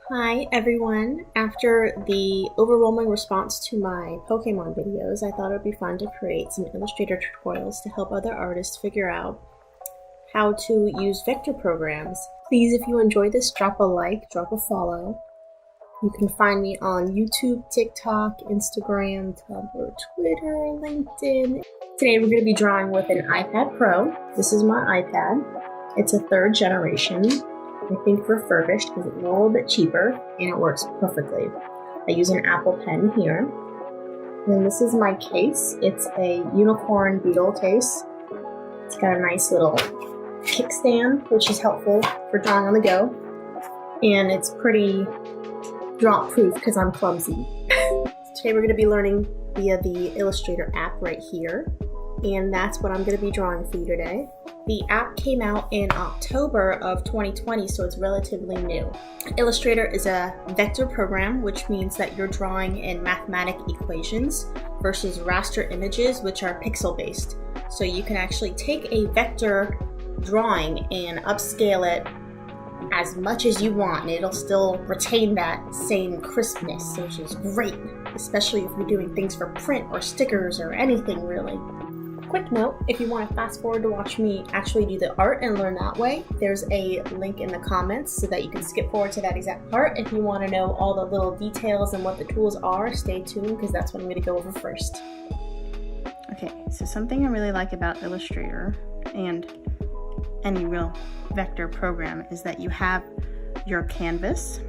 Hi everyone! After the overwhelming response to my Pokemon videos, I thought it would be fun to create some Illustrator tutorials to help other artists figure out how to use vector programs. Please, if you enjoyed this, drop a like, drop a follow. You can find me on YouTube, TikTok, Instagram, Tumblr, Twitter, LinkedIn. Today we're going to be drawing with an iPad Pro. This is my iPad. It's a 3rd generation. I think refurbished because it's a little bit cheaper and it works perfectly. I use an Apple pen here. And this is my case. It's a unicorn beetle case. It's got a nice little kickstand, which is helpful for drawing on the go. And it's pretty drop-proof because I'm clumsy. Today we're going to be learning via the Illustrator app right here. And that's what I'm going to be drawing for you today. The app came out in October of 2020, so it's relatively new. Illustrator is a vector program, which means that you're drawing in mathematic equations versus raster images, which are pixel-based. So you can actually take a vector drawing and upscale it as much as you want, and it'll still retain that same crispness, which is great, especially if you're doing things for print or stickers or anything really. Quick note, if you want to fast forward to watch me actually do the art and learn that way, there's a link in the comments so that you can skip forward to that exact part. If you want to know all the little details and what the tools are, stay tuned because that's what I'm going to go over first. Okay, so something I really like about Illustrator and any real vector program is that you have your canvas,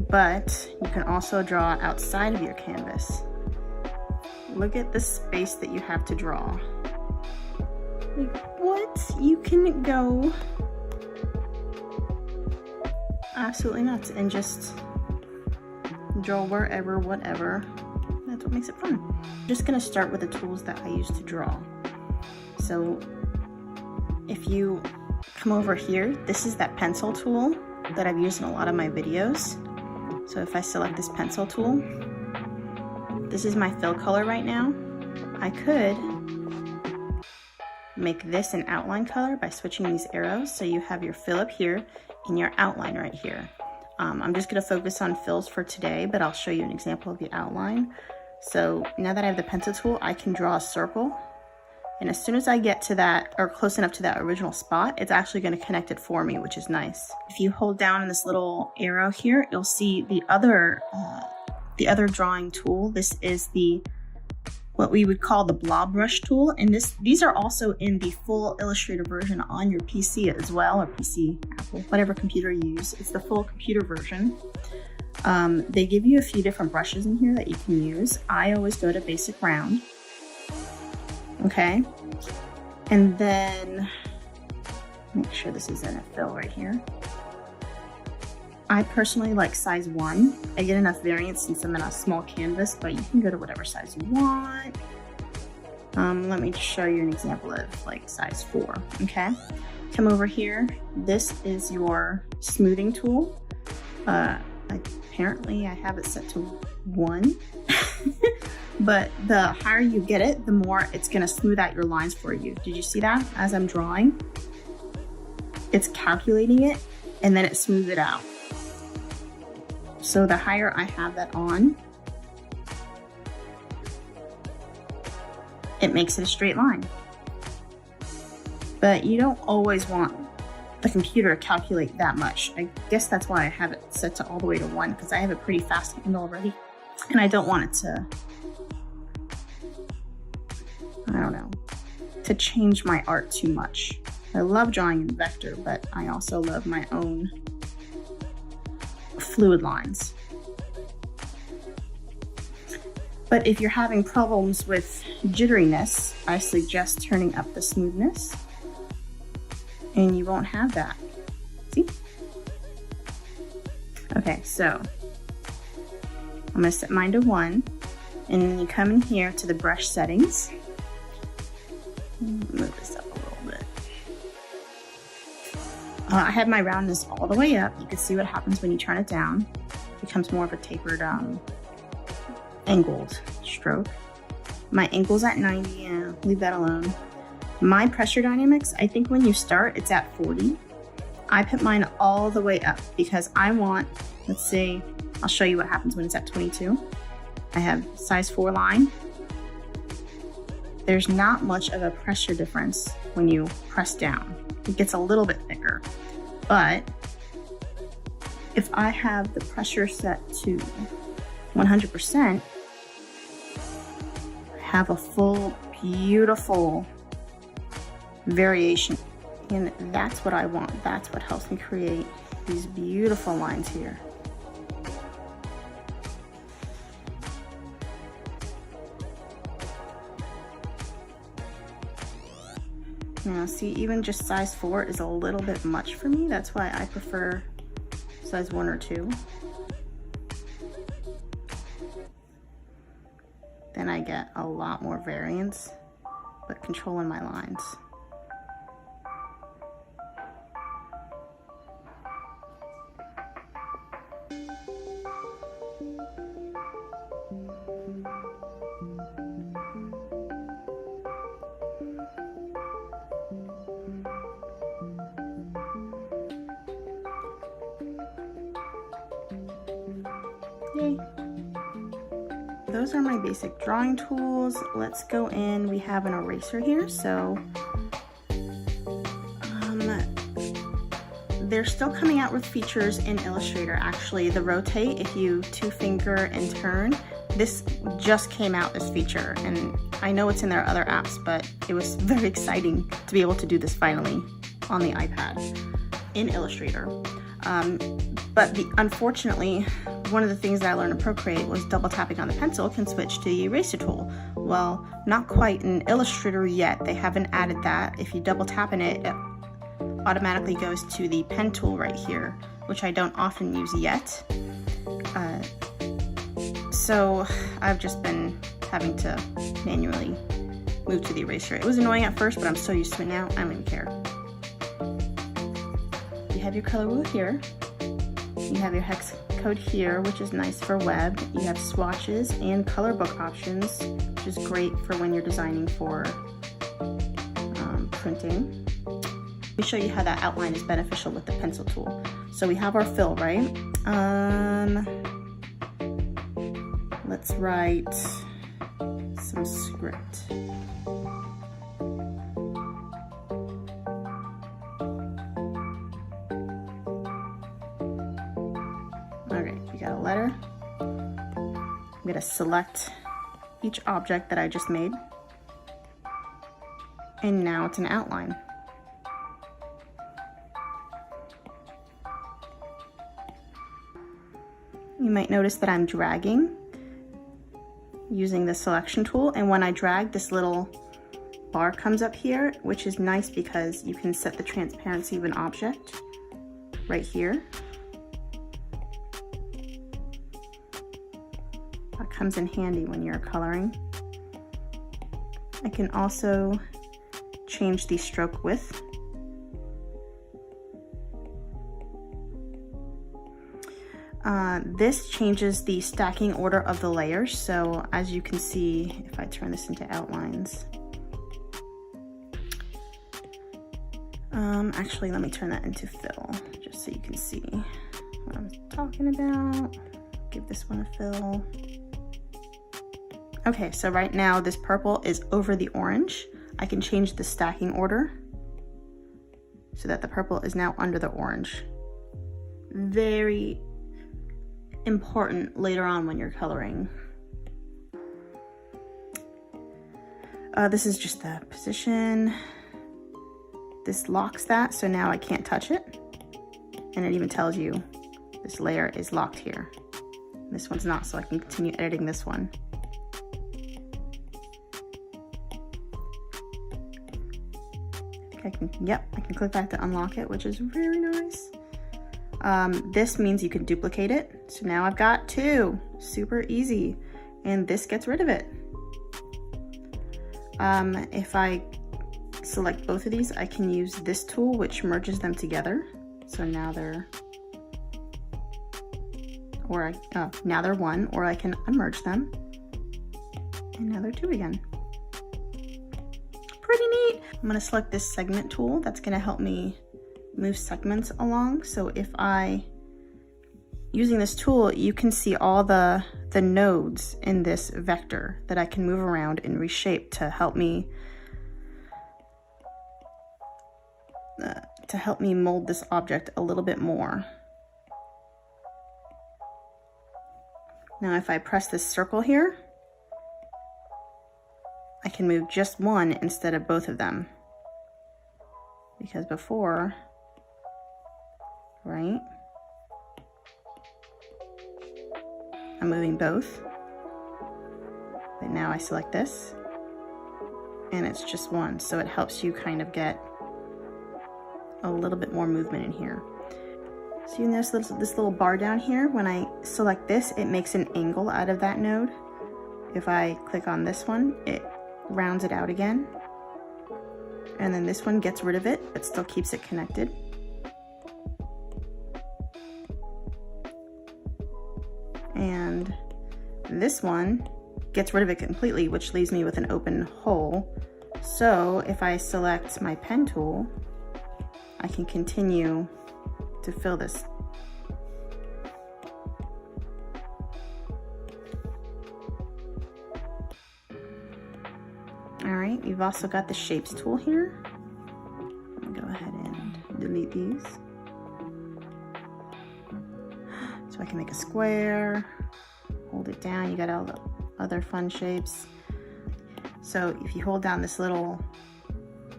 but you can also draw outside of your canvas. Look at the space that you have to draw. Like, what? You can go absolutely nuts and just draw wherever, whatever. That's what makes it fun. I'm just gonna start with the tools that I use to draw. So if you come over here, this is that pencil tool that I've used in a lot of my videos. So if I select this pencil tool, this is my fill color right now. I could make this an outline color by switching these arrows. So you have your fill up here and your outline right here. I'm just gonna focus on fills for today, but I'll show you an example of the outline. So now that I have the pencil tool, I can draw a circle. And as soon as I get to that, or close enough to that original spot, it's actually gonna connect it for me, which is nice. If you hold down on this little arrow here, you'll see the other drawing tool. This is what we would call the blob brush tool, and these are also in the full Illustrator version on your PC as well, or PC, Apple, whatever computer you use. It's the full computer version. They give you a few different brushes in here that you can use. I always go to basic round. Okay, and then make sure this is in a fill right here. I personally like size 1. I get enough variance since I'm in a small canvas, but you can go to whatever size you want. Let me show you an example of like size 4, okay? Come over here. This is your smoothing tool. Apparently I have it set to 1, but the higher you get it, the more it's gonna smooth out your lines for you. Did you see that? As I'm drawing, it's calculating it and then it smooths it out. So the higher I have that on, it makes it a straight line. But you don't always want the computer to calculate that much. I guess that's why I have it set to all the way to 1, because I have a pretty fast handle already. And I don't want it to, I don't know, to change my art too much. I love drawing in vector, but I also love my own fluid lines. But if you're having problems with jitteriness, I suggest turning up the smoothness and you won't have that. See? Okay, so I'm gonna set mine to 1, and then you come in here to the brush settings. Move this up a little bit. I have my roundness all the way up. You can see what happens when you turn it down. It becomes more of a tapered, angled stroke. My angle's at 90, yeah, leave that alone. My pressure dynamics, I think when you start, it's at 40. I put mine all the way up because I want, let's see, I'll show you what happens when it's at 22. I have size 4 line. There's not much of a pressure difference when you press down. It gets a little bit thicker, but if I have the pressure set to 100%, I have a full, beautiful variation. And that's what I want. That's what helps me create these beautiful lines here. Now see, even just size 4 is a little bit much for me. That's why I prefer size 1 or 2. Then I get a lot more variance, but controlling my lines. Yay. Those are my basic drawing tools. Let's go in. We have an eraser here, so they're still coming out with features in Illustrator. Actually, the rotate, if you 2-finger and turn, this just came out, this feature, and I know it's in their other apps, but it was very exciting to be able to do this finally on the iPad in Illustrator. But unfortunately, one of the things that I learned in Procreate was double tapping on the pencil can switch to the eraser tool. Well, not quite in Illustrator yet. They haven't added that. If you double tap in it, it automatically goes to the pen tool right here, which I don't often use yet. So I've just been having to manually move to the eraser. It was annoying at first, but I'm so used to it now, I don't even care. You have your color wheel here. You have your hex code here, which is nice for web. You have swatches and color book options, which is great for when you're designing for printing. Let me show you how that outline is beneficial with the pencil tool. So we have our fill, right? Let's write some script. We got a letter. I'm going to select each object that I just made. And now it's an outline. You might notice that I'm dragging using the selection tool, and when I drag, this little bar comes up here, which is nice because you can set the transparency of an object right here. That comes in handy when you're coloring. I can also change the stroke width. This changes the stacking order of the layers. So as you can see, if I turn this into outlines, actually, let me turn that into fill, just so you can see what I'm talking about. Give this one a fill. Okay, so right now this purple is over the orange. I can change the stacking order so that the purple is now under the orange. Very important later on when you're coloring. This is just the position. This locks that, so now I can't touch it. And it even tells you this layer is locked here. This one's not, so I can continue editing this one. I can click back to unlock it, which is very nice. This means you can duplicate it. So now I've got 2, super easy. And this gets rid of it. If I select both of these, I can use this tool, which merges them together. So now they're, now they're 1, or I can unmerge them. And now they're 2 again. Pretty neat. I'm gonna select this segment tool. That's gonna help me move segments along. So if using this tool, you can see all the nodes in this vector that I can move around and reshape to help me mold this object a little bit more. Now if I press this circle here, I can move just one instead of both of them. Because before, right? I'm moving both, but now I select this and it's just one. So it helps you kind of get a little bit more movement in here. So you notice this little bar down here, when I select this, it makes an angle out of that node. If I click on this one, it rounds it out again. And then this one gets rid of it, but still keeps it connected. And this one gets rid of it completely, which leaves me with an open hole. So if I select my pen tool, I can continue to fill this. All right, you've also got the shapes tool here. I'm gonna go ahead and delete these. So I can make a square, hold it down, you got all the other fun shapes. So if you hold down this little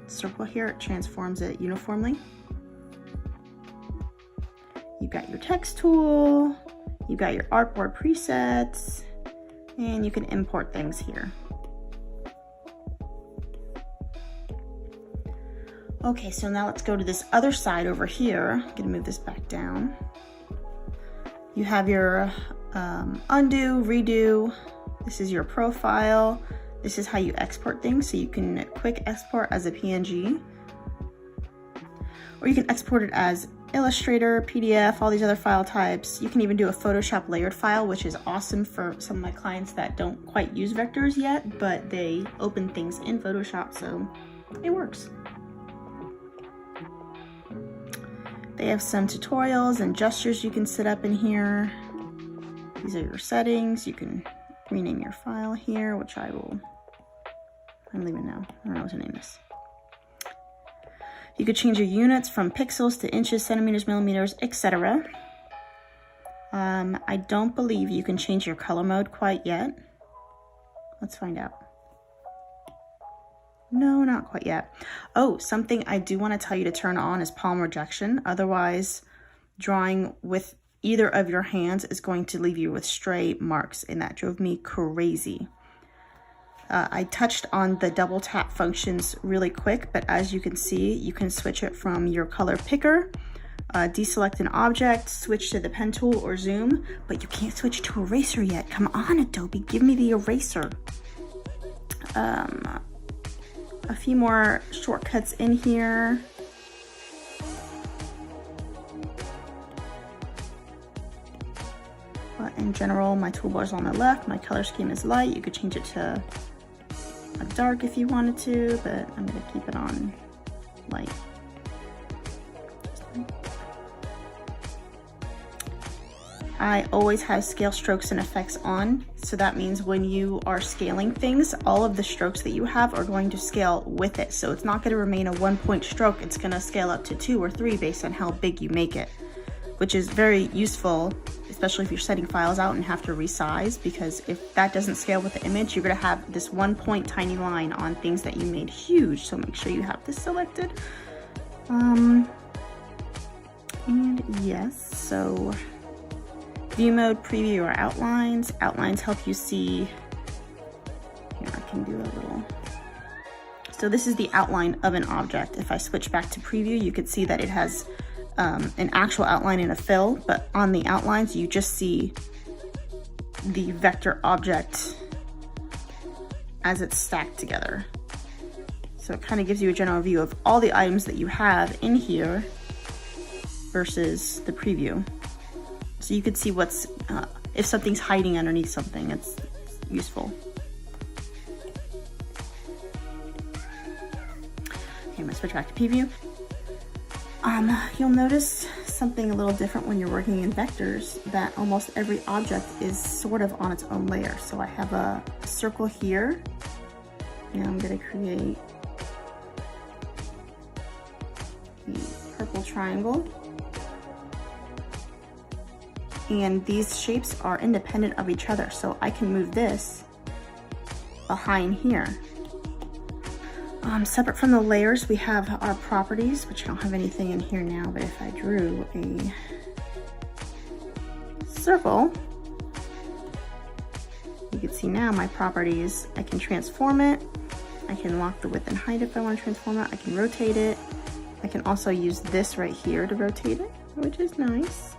circle here, it transforms it uniformly. You've got your text tool, you've got your artboard presets, and you can import things here. Okay, so now let's go to this other side over here. I'm gonna move this back down. You have your undo, redo. This is your profile. This is how you export things. So you can quick export as a PNG, or you can export it as Illustrator, PDF, all these other file types. You can even do a Photoshop layered file, which is awesome for some of my clients that don't quite use vectors yet, but they open things in Photoshop, so it works. They have some tutorials and gestures you can set up in here. These are your settings. You can rename your file here, which I don't even know. I don't know what to name this. You could change your units from pixels to inches, centimeters, millimeters, etc. I don't believe you can change your color mode quite yet. Let's find out. No, not quite yet. Oh, something I do want to tell you to turn on is palm rejection. Otherwise, drawing with either of your hands is going to leave you with stray marks, and that drove me crazy. I touched on the double tap functions really quick, but as you can see, you can switch it from your color picker, deselect an object, switch to the pen tool or zoom, but you can't switch to eraser yet. Come on, Adobe, give me the eraser. A few more shortcuts in here. But in general, my toolbar is on the left, my color scheme is light. You could change it to a dark if you wanted to, but I'm gonna keep it on light. I always have scale strokes and effects on, so that means when you are scaling things, all of the strokes that you have are going to scale with it. So it's not going to remain a 1-point stroke, it's going to scale up to 2 or 3 based on how big you make it, which is very useful, especially if you're setting files out and have to resize, because if that doesn't scale with the image, you're going to have this 1-point tiny line on things that you made huge. So make sure you have this selected. And yes, so view mode, preview, or outlines. Outlines help you see, here I can do a little. So this is the outline of an object. If I switch back to preview, you can see that it has an actual outline and a fill, but on the outlines, you just see the vector object as it's stacked together. So it kind of gives you a general view of all the items that you have in here versus the preview. So you could see what's, if something's hiding underneath something, it's useful. Okay, I'm gonna switch back to preview. You'll notice something a little different when you're working in vectors, that almost every object is sort of on its own layer. So I have a circle here. Now I'm going to create the purple triangle. And these shapes are independent of each other, so I can move this behind here. Separate from the layers, we have our properties, which I don't have anything in here now, but if I drew a circle, you can see now my properties, I can transform it, I can lock the width and height if I want to transform it, I can rotate it, I can also use this right here to rotate it, which is nice.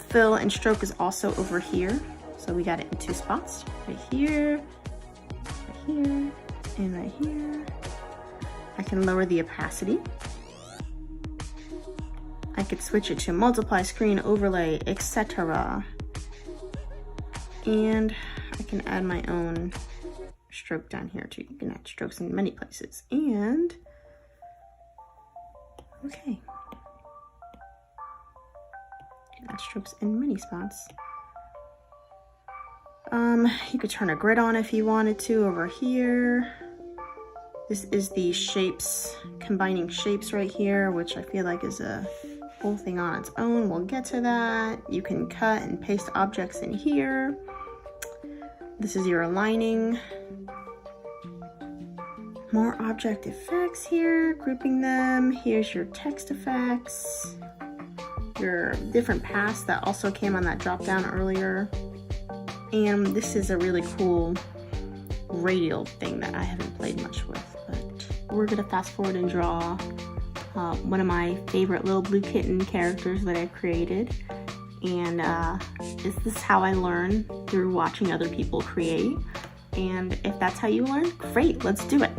Fill and stroke is also over here, so we got it in two spots, right here, and right here. I can lower the opacity. I could switch it to multiply, screen, overlay, etc. And I can add my own stroke down here too. You can add strokes in many places. And okay, you can add strokes in many spots. You could turn a grid on if you wanted to over here. This is the shapes, combining shapes right here, which I feel like is a whole thing on its own. We'll get to that. You can cut and paste objects in here. This is your aligning. More object effects here, grouping them. Here's your text effects. Your different paths that also came on that drop down earlier. And this is a really cool radial thing that I haven't played much with, but we're gonna fast forward and draw one of my favorite little blue kitten characters that I've created. And this is how I learn, through watching other people create. And if that's how you learn, great, let's do it.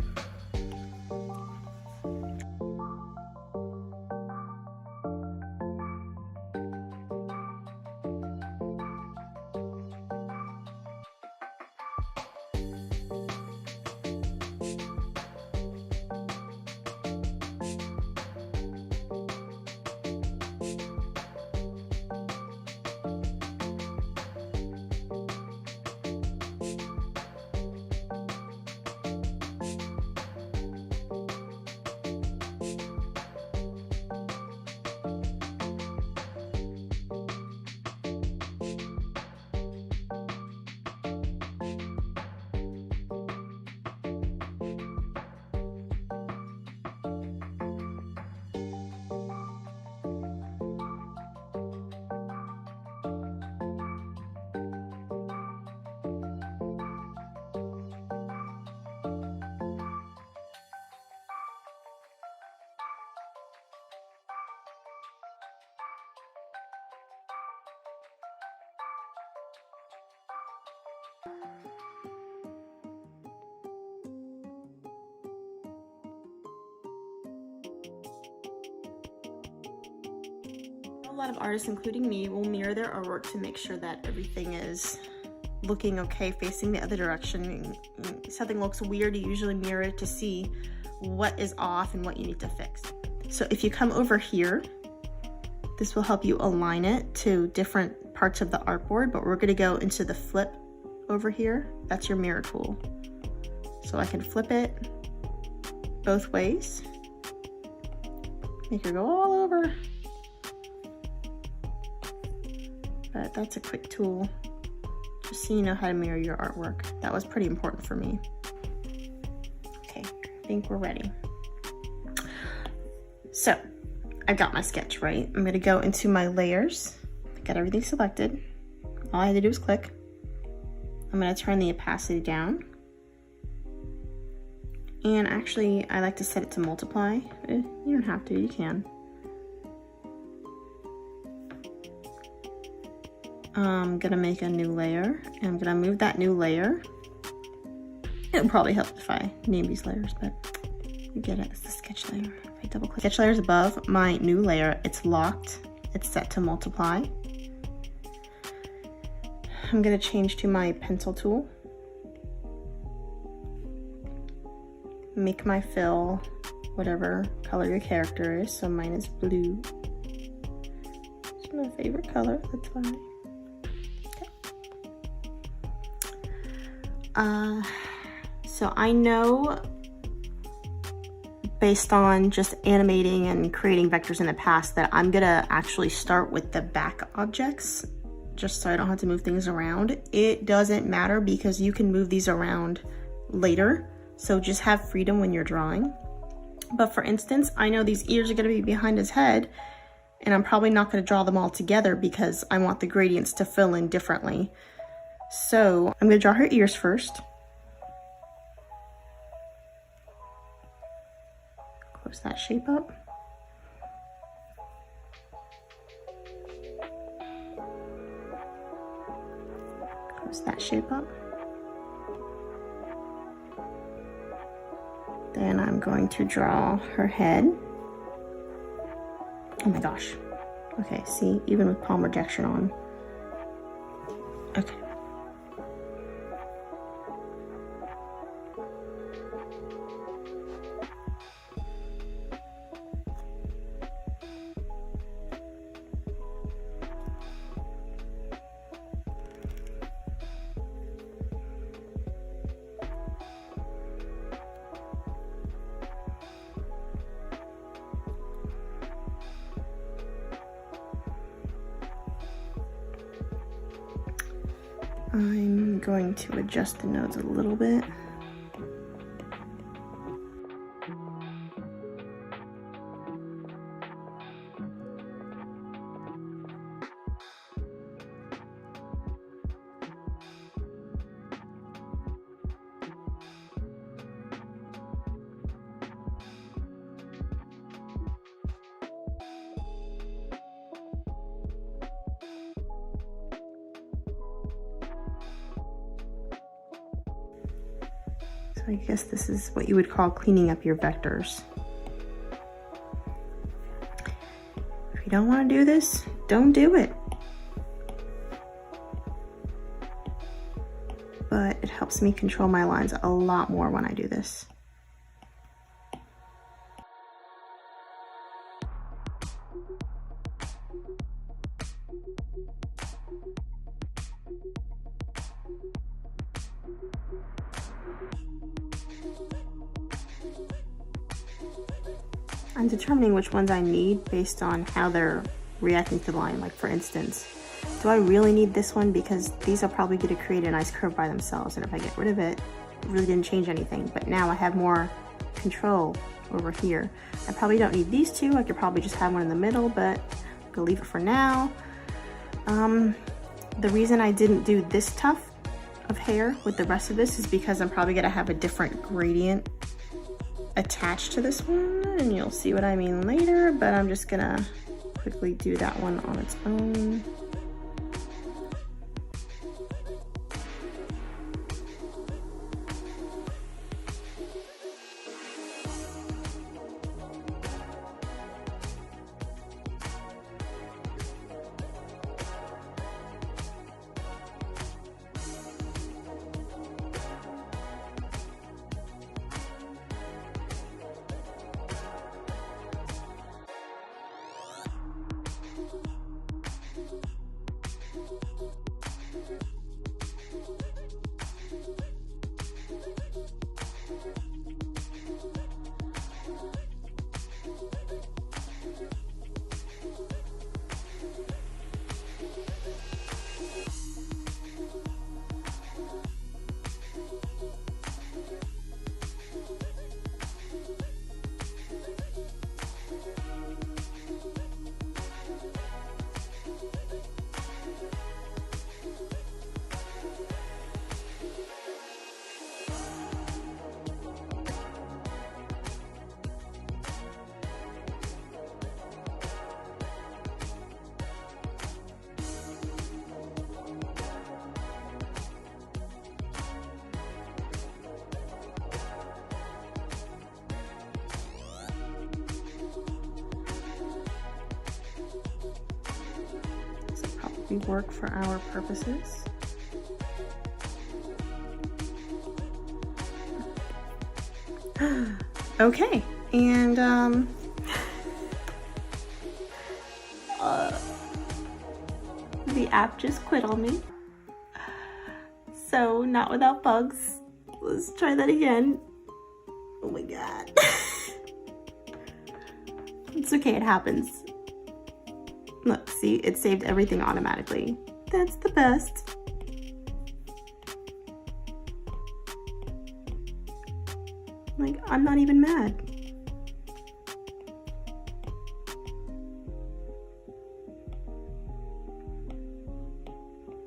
A lot of artists, including me, will mirror their artwork to make sure that everything is looking okay, facing the other direction. If something looks weird, you usually mirror it to see what is off and what you need to fix. So if you come over here, this will help you align it to different parts of the artboard, but we're gonna go into the flip over here. That's your mirror tool. So I can flip it both ways, make her go all over. But that's a quick tool, just so you know how to mirror your artwork. That was pretty important for me. Okay, I think we're ready. So, I've got my sketch, right? I'm gonna go into my layers, got everything selected. All I had to do was click. I'm gonna turn the opacity down. And actually, I like to set it to multiply. You don't have to, you can. I'm gonna make a new layer, and I'm gonna move that new layer. It'll probably help if I name these layers, but you get it, it's the sketch layer. If I double click, sketch layer is above my new layer, it's locked, it's set to multiply. I'm gonna change to my pencil tool. Make my fill whatever color your character is. So mine is blue. It's my favorite color, that's why. Okay. So I know based on just animating and creating vectors in the past that I'm gonna actually start with the back objects just so I don't have to move things around. It doesn't matter because you can move these around later, so just have freedom when you're drawing. But for instance, I know these ears are gonna be behind his head, and I'm probably not gonna draw them all together because I want the gradients to fill in differently. So I'm gonna draw her ears first. Close that shape up. Close that shape up. Then I'm going to draw her head. Oh my gosh. Okay, see, even with palm rejection on. Okay. I'm going to adjust the nodes a little bit. So I guess this is what you would call cleaning up your vectors. If you don't want to do this, don't do it. But it helps me control my lines a lot more when I do this. I'm determining which ones I need based on how they're reacting to the line. Like for instance, do I really need this one? Because these are probably going to create a nice curve by themselves, and if I get rid of it, it really didn't change anything. But now I have more control over here. I probably don't need these two. I could probably just have one in the middle, but I'm gonna leave it for now. The reason I didn't do this tuft of hair with the rest of this is because I'm probably gonna have a different gradient attached to this one, and you'll see what I mean later, but I'm just gonna quickly do that one on its own. Work for our purposes. Okay, And the app just quit on me. So not without bugs. Let's try that again. Oh my god. It's okay, it happens. Look, see, it saved everything automatically. That's the best. Like, I'm not even mad.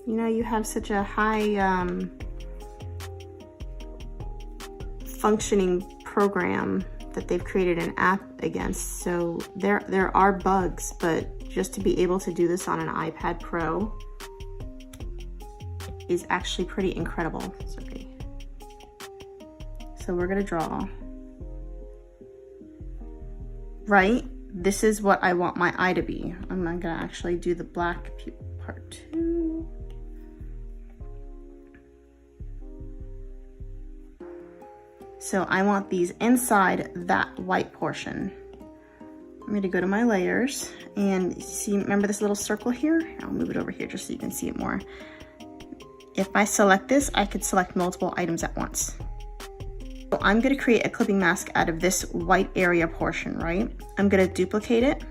You know, you have such a high functioning program that they've created an app against. So there are bugs, but just to be able to do this on an iPad Pro is actually pretty incredible. Sorry. So we're gonna draw. Right? This is what I want my eye to be. I'm not gonna actually do the black part too. So I want these inside that white portion. I'm going to go to my layers and see, remember this little circle here? I'll move it over here just so you can see it more. If I select this, I could select multiple items at once. So I'm going to create a clipping mask out of this white area portion, right? I'm going to duplicate it,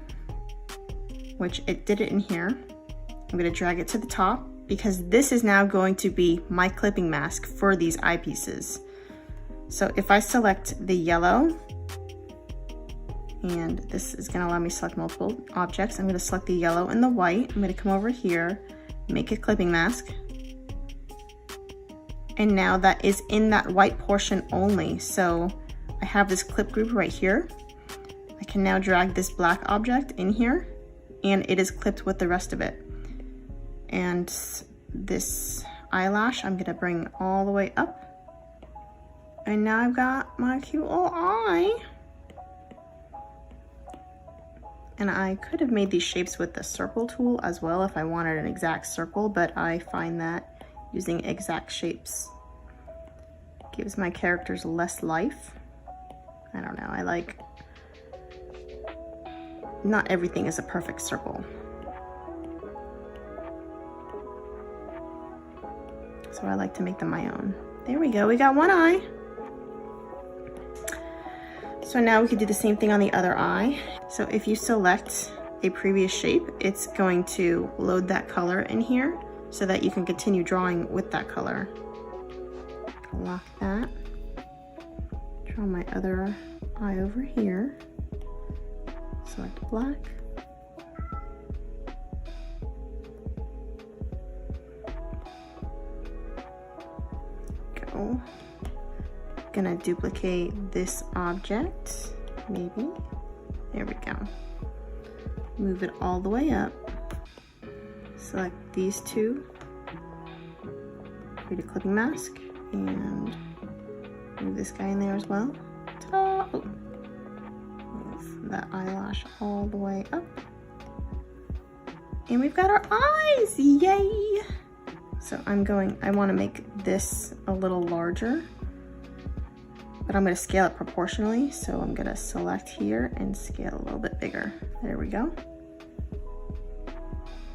which it did it in here. I'm going to drag it to the top because this is now going to be my clipping mask for these eyepieces. So if I select the yellow, and this is gonna allow me to select multiple objects, I'm gonna select the yellow and the white. I'm gonna come over here, make a clipping mask. And now that is in that white portion only. So I have this clip group right here. I can now drag this black object in here and it is clipped with the rest of it. And this eyelash, I'm gonna bring all the way up. And now I've got my cute little eye. And I could have made these shapes with the circle tool as well if I wanted an exact circle, but I find that using exact shapes gives my characters less life. I don't know, I like, not everything is a perfect circle. So I like to make them my own. There we go, we got one eye. So now we could do the same thing on the other eye. So if you select a previous shape, it's going to load that color in here so that you can continue drawing with that color. Lock that. Draw my other eye over here. Select black. Go. Gonna duplicate this object, maybe. There we go. Move it all the way up. Select these two. Create a clipping mask and move this guy in there as well. Ta-da! Oh. Move that eyelash all the way up. And we've got our eyes! Yay! So I want to make this a little larger. But I'm going to scale it proportionally, so I'm going to select here and scale a little bit bigger. There we go.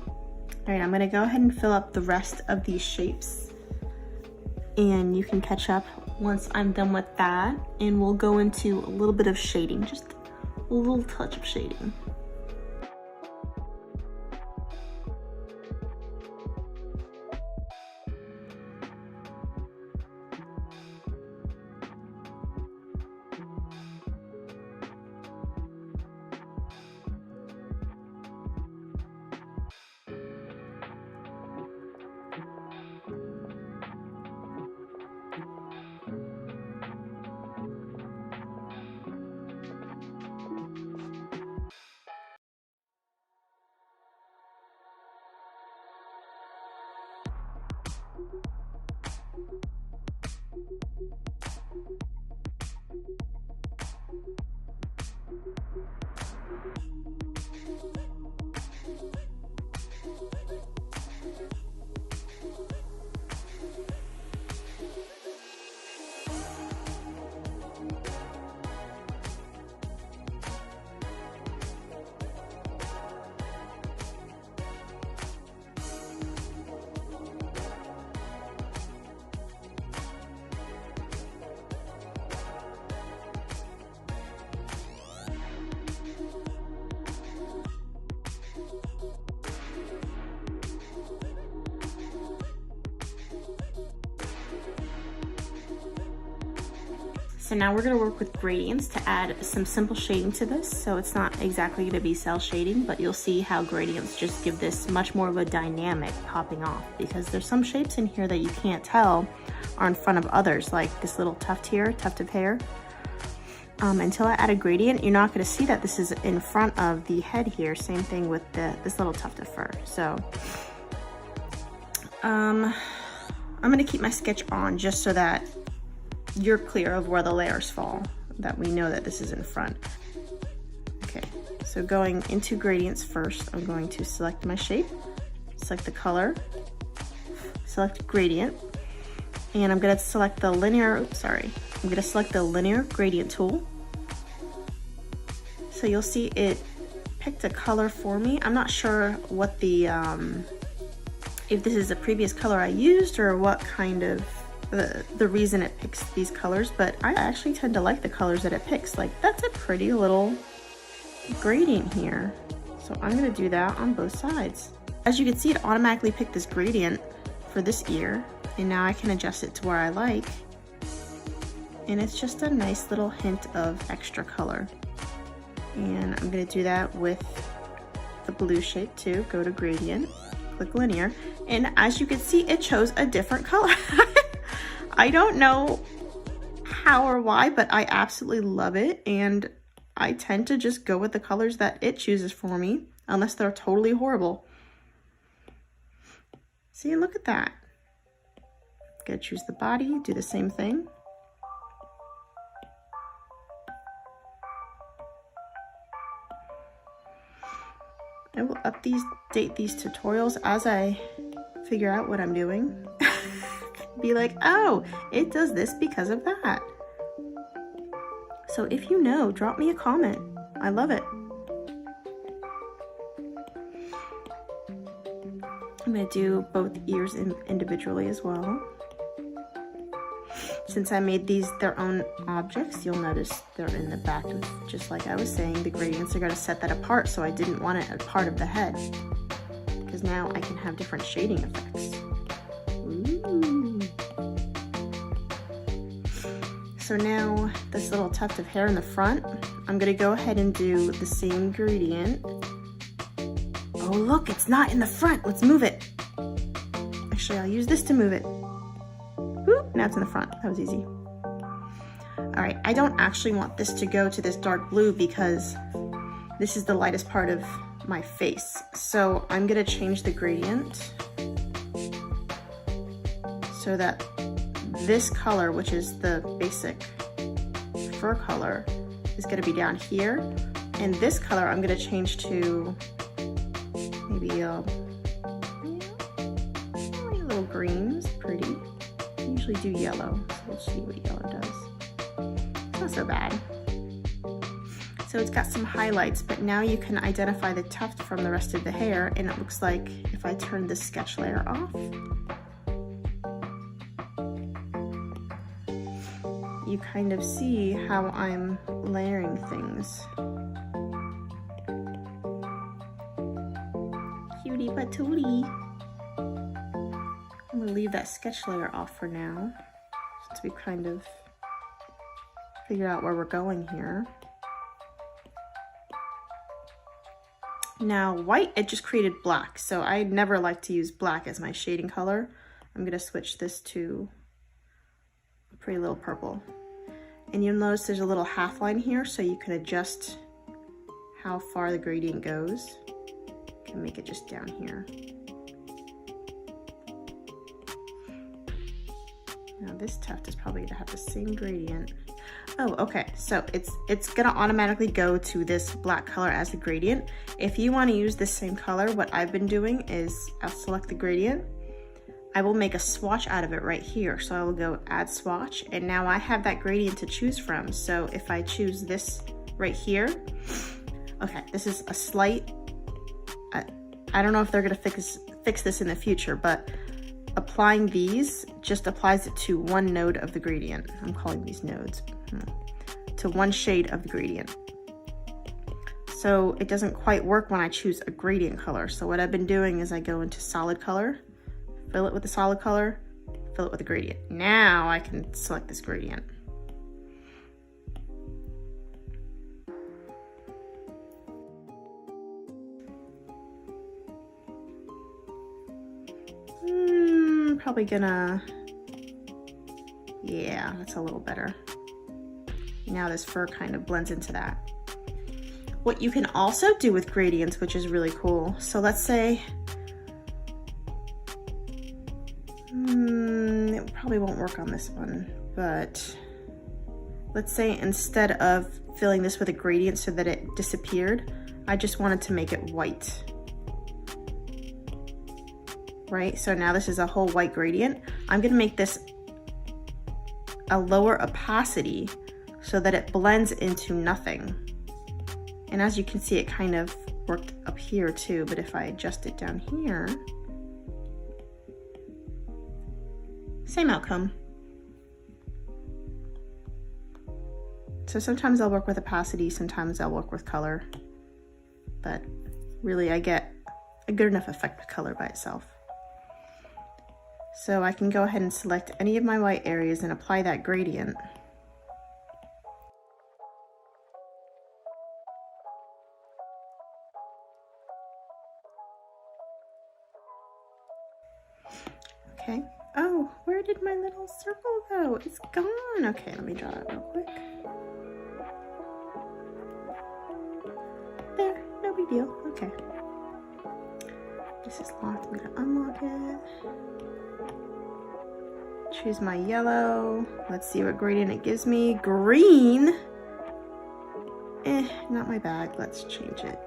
All right, I'm going to go ahead and fill up the rest of these shapes, and you can catch up once I'm done with that, and we'll go into a little bit of shading, just a little touch of shading. So now we're gonna work with gradients to add some simple shading to this. So it's not exactly gonna be cell shading, but you'll see how gradients just give this much more of a dynamic popping off, because there's some shapes in here that you can't tell are in front of others, like this little tuft here, tuft of hair. Until I add a gradient, you're not gonna see that this is in front of the head here. Same thing with this little tuft of fur. So I'm gonna keep my sketch on just so that you're clear of where the layers fall, that we know that this is in front. Okay, so going into gradients first, I'm going to select my shape, select the color, select gradient, and I'm gonna select the linear, I'm gonna select the linear gradient tool. So you'll see it picked a color for me. I'm not sure what the, if this is a previous color I used or what kind of, the reason it picks these colors, but I actually tend to like the colors that it picks. Like, that's a pretty little gradient here. So I'm gonna do that on both sides. As you can see, it automatically picked this gradient for this ear, and now I can adjust it to where I like. And it's just a nice little hint of extra color. And I'm gonna do that with the blue shape too. Go to gradient, click linear, and as you can see, it chose a different color. I don't know how or why, but I absolutely love it, and I tend to just go with the colors that it chooses for me, unless they're totally horrible. See, look at that. Gonna choose the body, do the same thing. I will update these tutorials as I figure out what I'm doing. Be like, oh, it does this because of that. So if you know, drop me a comment. I love it. I'm gonna do both ears individually as well. Since I made these their own objects, you'll notice they're in the back. Just like I was saying, the gradients are gonna set that apart, so I didn't want it a part of the head, because now I can have different shading effects. Ooh. So now this little tuft of hair in the front, I'm gonna go ahead and do the same gradient. Oh look, it's not in the front, let's move it. Actually, I'll use this to move it. Whoop, now it's in the front, that was easy. All right, I don't actually want this to go to this dark blue because this is the lightest part of my face. So I'm gonna change the gradient so that this color, which is the basic fur color, is gonna be down here. And this color I'm gonna change to maybe a little greens, pretty. I usually do yellow, so we'll see what yellow does. It's not so bad. So it's got some highlights, but now you can identify the tuft from the rest of the hair, and it looks like if I turn this sketch layer off, you kind of see how I'm layering things. Cutie patootie. I'm gonna leave that sketch layer off for now, since we kind of figure out where we're going here. Now white, it just created black, so I never like to use black as my shading color. I'm gonna switch this to a pretty little purple. And you'll notice there's a little half line here, so you can adjust how far the gradient goes. You can make it just down here. Now this tuft is probably gonna have the same gradient. Oh, okay, so it's gonna automatically go to this black color as the gradient. If you wanna use this same color, what I've been doing is I'll select the gradient. I will make a swatch out of it right here. So I will go add swatch, and now I have that gradient to choose from. So if I choose this right here, okay, this is a slight, I don't know if they're gonna fix this in the future, but applying these just applies it to one node of the gradient. I'm calling these nodes, to one shade of the gradient. So it doesn't quite work when I choose a gradient color. So what I've been doing is I go into solid color, fill it with the solid color, fill it with the gradient. Now I can select this gradient. Probably gonna, yeah, that's a little better. Now this fur kind of blends into that. What you can also do with gradients, which is really cool. So let's say, it probably won't work on this one, but let's say instead of filling this with a gradient so that it disappeared, I just wanted to make it white. Right, so now this is a whole white gradient. I'm gonna make this a lower opacity so that it blends into nothing. And as you can see, it kind of worked up here too, but if I adjust it down here, same outcome. So sometimes I'll work with opacity, sometimes I'll work with color, but really I get a good enough effect with color by itself. So I can go ahead and select any of my white areas and apply that gradient. Okay. Oh, where did my little circle go? It's gone. Okay, let me draw it real quick. There, no big deal. Okay. This is locked. I'm gonna unlock it. Choose my yellow. Let's see what gradient it gives me. Green. Not my bag. Let's change it.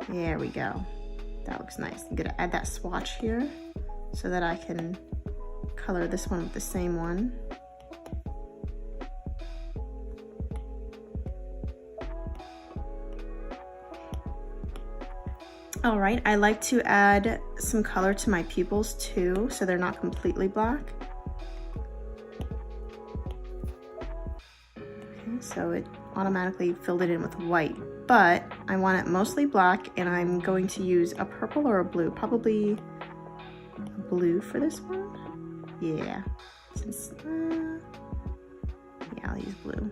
There we go. That looks nice. I'm gonna add that swatch here so that I can color this one with the same one. All right, I like to add some color to my pupils too, so they're not completely black. Okay, so it automatically filled it in with white, but I want it mostly black, and I'm going to use a purple or a blue, probably a blue for this one. Yeah, since, yeah, I'll use blue.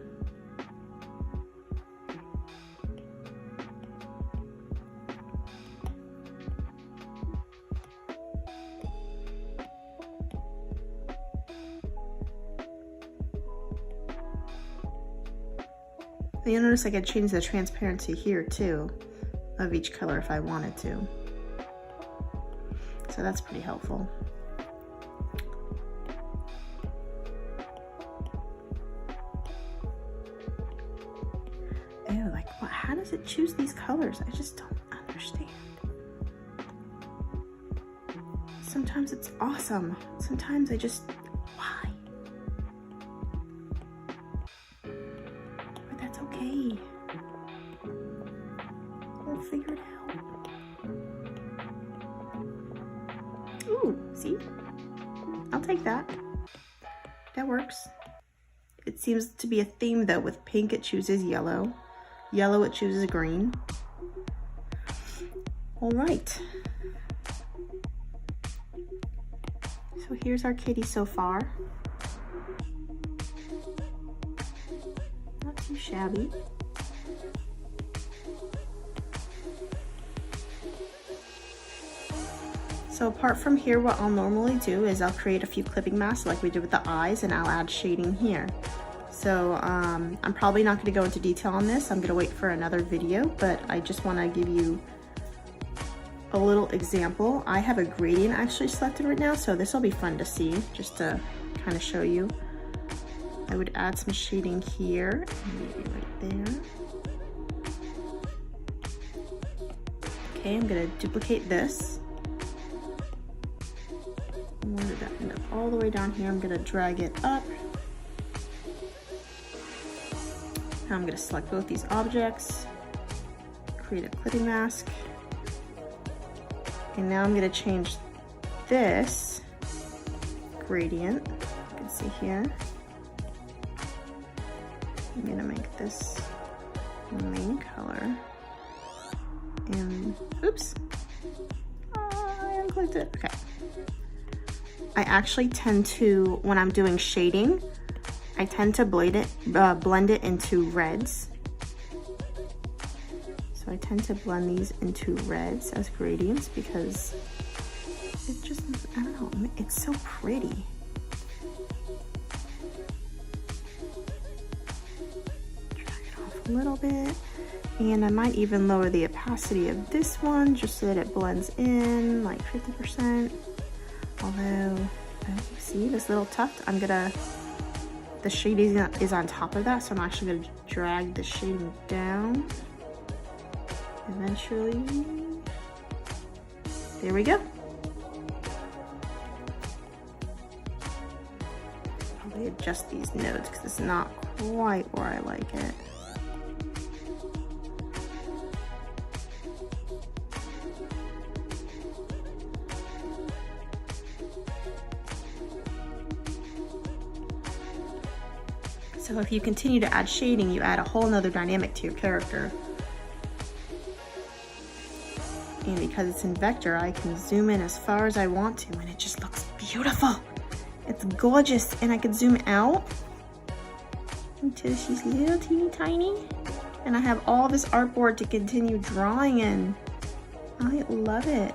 You'll notice I could change the transparency here too of each color if I wanted to. So that's pretty helpful. Ew, like what? How does it choose these colors? I just don't understand. Sometimes it's awesome. Sometimes I just, why? Okay, we'll figure it out. Ooh, see? I'll take that. That works. It seems to be a theme though. With pink, it chooses yellow. Yellow, it chooses green. All right. So here's our kitty so far. Too shabby. So apart from here, what I'll normally do is I'll create a few clipping masks like we did with the eyes, and I'll add shading here. So I'm probably not going to go into detail on this. I'm going to wait for another video, but I just want to give you a little example. I have a gradient actually selected right now, so this will be fun to see, just to kind of show you. I would add some shading here, maybe right there. Okay, I'm gonna duplicate this. Where did that end up? All the way down here. I'm gonna drag it up. Now I'm gonna select both these objects, create a clipping mask, and now I'm gonna change this gradient. You can see here. I'm gonna make this main color, and oops, I unclicked it. Okay. I actually tend to, when I'm doing shading, I tend to blend it into reds. So So I tend to blend these into reds as gradients because it just, I don't know, it's so pretty. Drag it off a little bit. And I might even lower the opacity of this one just so that it blends in like 50%. Although, see this little tuft? The shading is on top of that, so I'm actually gonna drag the shading down. Eventually, there we go. Probably adjust these nodes because it's not quite where I like it. So if you continue to add shading, you add a whole nother dynamic to your character. And because it's in vector, I can zoom in as far as I want to, and it just looks beautiful. It's gorgeous, and I can zoom out until she's little teeny tiny. And I have all this artboard to continue drawing in. I love it.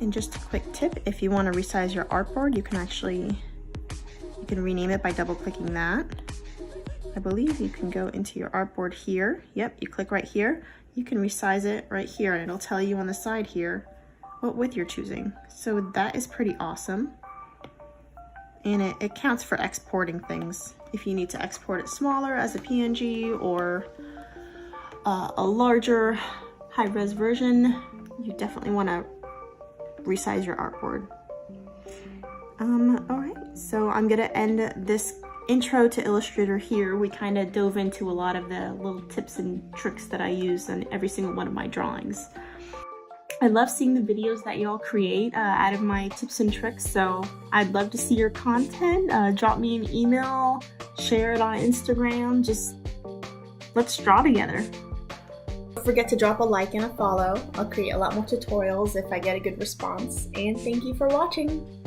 And just a quick tip, if you want to resize your artboard, you can rename it by double clicking that. I believe you can go into your artboard here. Yep, you click right here. You can resize it right here, and it'll tell you on the side here what width you're choosing. So that is pretty awesome. And it counts for exporting things. If you need to export it smaller as a PNG or a larger high-res version, you definitely want to resize your artboard. All right, so I'm gonna end this intro to Illustrator here. We kind of dove into a lot of the little tips and tricks that I use on every single one of my drawings. I love seeing the videos that y'all create out of my tips and tricks, so I'd love to see your content. Drop me an email, share it on Instagram, just let's draw together. Don't forget to drop a like and a follow. I'll create a lot more tutorials if I get a good response. And thank you for watching.